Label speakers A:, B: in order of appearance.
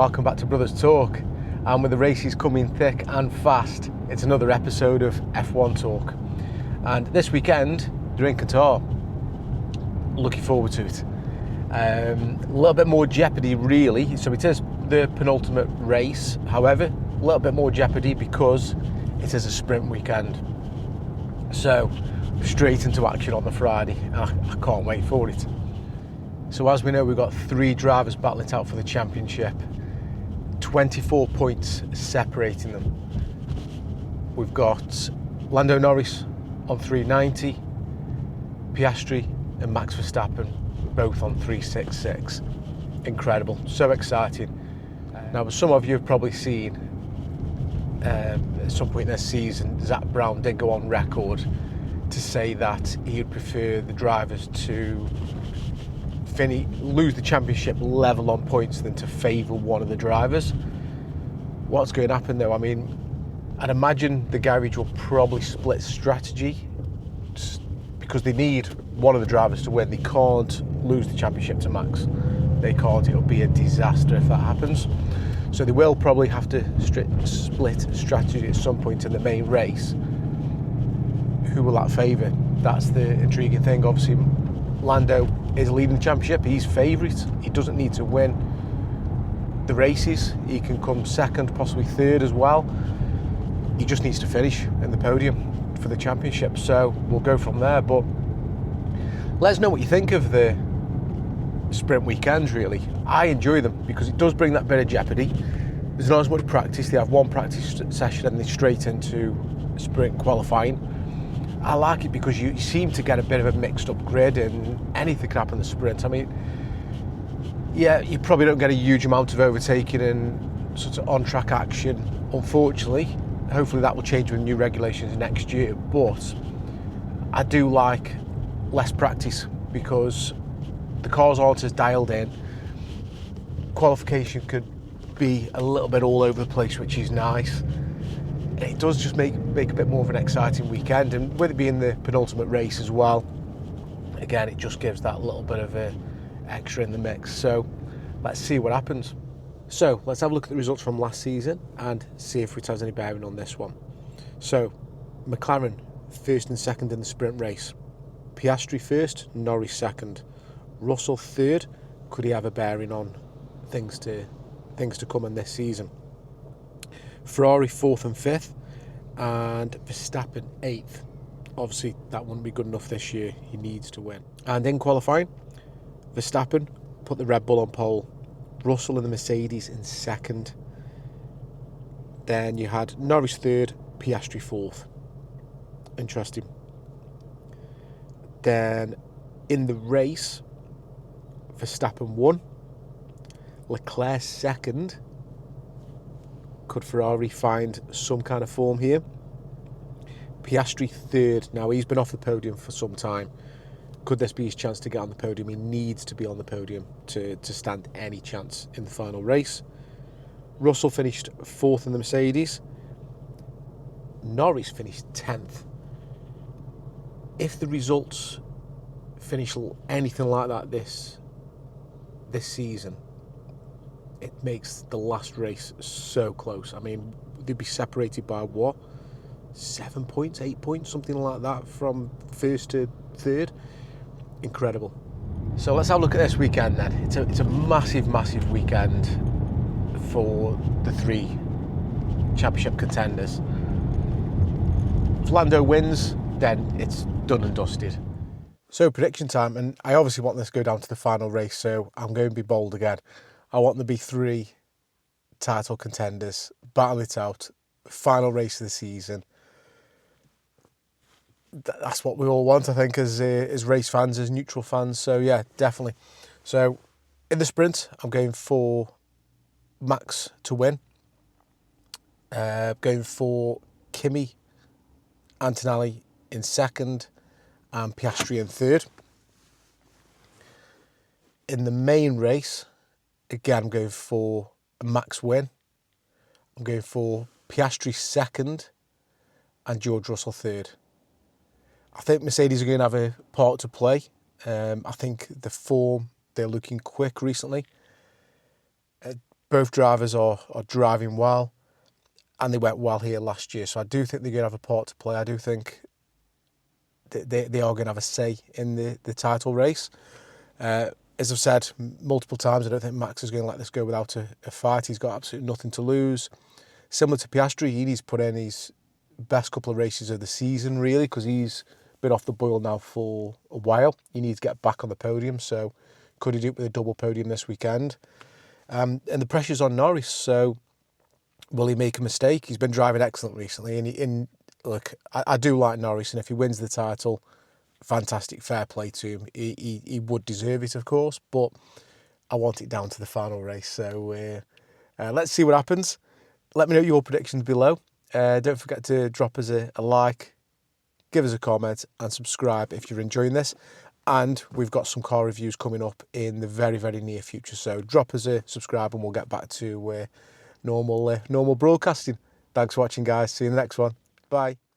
A: welcome back to Brothers Talk. And with the races coming thick and fast, it's another episode of F1 Talk. And this weekend, they're in Qatar. Looking forward to it. A little bit more jeopardy really, so it is the penultimate race. However, a little bit more jeopardy because it is a sprint weekend. So, straight into action on the Friday. I can't wait for it. So as we know, we've got 3 drivers battling it out for the championship. 24 points separating them. We've got Lando Norris on 390, Piastri and Max Verstappen both on 366. Incredible, so exciting. Now, some of you have probably seen at some point this season, Zach Brown did go on record to say that he would prefer the drivers to lose the championship level on points than to favour one of the drivers. What's going to happen though? I mean, I'd imagine the garage will probably split strategy because they need one of the drivers to win. They can't lose the championship to Max. They can't. It'll be a disaster if that happens. So they will probably have to split strategy at some point in the main race. Who will that favour? That's the intriguing thing. Obviously, Lando is leading the championship. He's favourite. He doesn't need to win the races. He can come second, possibly third as well. He just needs to finish in the podium for the championship. So we'll go from there. But let us know what you think of the sprint weekends, really. I enjoy them because it does bring that bit of jeopardy. There's not as much practice. They have one practice session and then straight into sprint qualifying. I like it because you seem to get a bit of a mixed up grid and anything can happen in the sprint. I mean, yeah, you probably don't get a huge amount of overtaking and sort of on-track action, unfortunately. Hopefully that will change with new regulations next year, but I do like less practice because the cars aren't as dialed in. Qualification could be a little bit all over the place, which is nice. It does just make a bit more of an exciting weekend, and with it being the penultimate race as well, again, it just gives that little bit of a extra in the mix. So let's see what happens. So let's have a look at the results from last season and see if it has any bearing on this one. So McLaren first and second in the sprint race, Piastri first, Norris second, Russell third. Could he have a bearing on things to come in this season? Ferrari 4th and 5th, and Verstappen 8th. Obviously, that wouldn't be good enough this year. He needs to win. And in qualifying, Verstappen put the Red Bull on pole, Russell and the Mercedes in second. Then you had Norris 3rd, Piastri 4th. Interesting. Then in the race, Verstappen won, Leclerc 2nd. Could Ferrari find some kind of form here? Piastri 3rd. Now, he's been off the podium for some time. Could this be his chance to get on the podium? He needs to be on the podium to stand any chance in the final race. Russell finished 4th in the Mercedes. Norris finished 10th. If the results finish anything like that this season, it makes the last race so close. I mean, they'd be separated by what? 7 points, 8 points, something like that from first to third. Incredible. So let's have a look at this weekend then. It's a massive, massive weekend for the 3 championship contenders. If Lando wins, then it's done and dusted. So prediction time, and I obviously want this to go down to the final race, so I'm going to be bold again. I want there to be 3 title contenders, battle it out, final race of the season. That's what we all want, I think, as race fans, as neutral fans. So yeah, definitely. So in the sprint, I'm going for Max to win. Going for Kimi Antonelli in second and Piastri in third. In the main race, again, I'm going for a Max win. I'm going for Piastri second and George Russell third. I think Mercedes are going to have a part to play. I think the form, they're looking quick recently. Both drivers are driving well, and they went well here last year. So I do think they're going to have a part to play. I do think they are going to have a say in the title race. As I've said multiple times, I don't think Max is going to let this go without a fight. He's got absolutely nothing to lose. Similar to Piastri, he needs to put in his best couple of races of the season, really, because he's been off the boil now for a while. He needs to get back on the podium, so could he do it with a double podium this weekend? And the pressure's on Norris, so will he make a mistake? He's been driving excellent recently, and look, I do like Norris, and if he wins the title, fantastic, fair play to him. He would deserve it, of course, but I want it down to the final race. So let's see what happens. Let me know your predictions below. Don't forget to drop us a like, give us a comment, and subscribe if you're enjoying this. And we've got some car reviews coming up in the very, very near future. So drop us a subscribe and we'll get back to normal broadcasting. Thanks for watching, guys. See you in the next one. Bye.